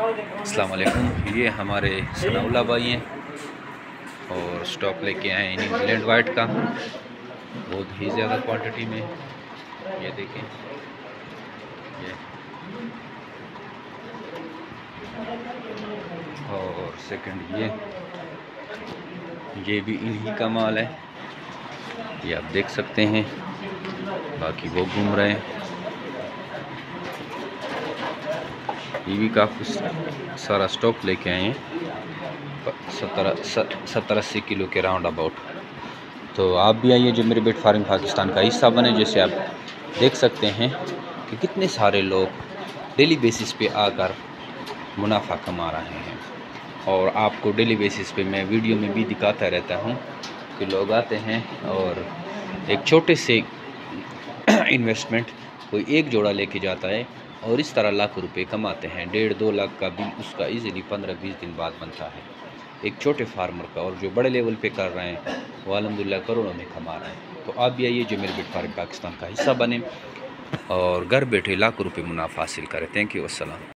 अस्सलाम वालेकुम। ये हमारे सनाउल्लाह भाई हैं और स्टॉक लेके आए हैं न्यूजीलैंड वाइट का, बहुत ही ज़्यादा क्वांटिटी में। ये देखें, ये और सेकंड ये भी इन्हीं का माल है, ये आप देख सकते हैं। बाकी वो घूम रहे हैं। ये भी काफ़ी सारा स्टॉक लेके आए हैं, 70-80 किलो के राउंड अबाउट। तो आप भी आइए जो मेरे बेट फार्मिंग पाकिस्तान का हिस्सा बने। जैसे आप देख सकते हैं कि कितने सारे लोग डेली बेसिस पे आकर मुनाफा कमा रहे हैं, और आपको डेली बेसिस पे मैं वीडियो में भी दिखाता रहता हूं कि लोग आते हैं और एक छोटे से इन्वेस्टमेंट कोई एक जोड़ा लेके जाता है और इस तरह लाख रुपए कमाते हैं। 1.5-2 लाख का बिल उसका इजीली 15-20 दिन बाद बनता है, एक छोटे फार्मर का। और जो बड़े लेवल पे कर रहे हैं वो अल्हम्दुलिल्लाह करोड़ों में कमा रहे हैं। तो आप भी आइए जो मेरे बेट फार्मिंग पाकिस्तान का हिस्सा बने और घर बैठे लाखों रुपए मुनाफा हासिल करें। थैंक यू, अस्सलाम।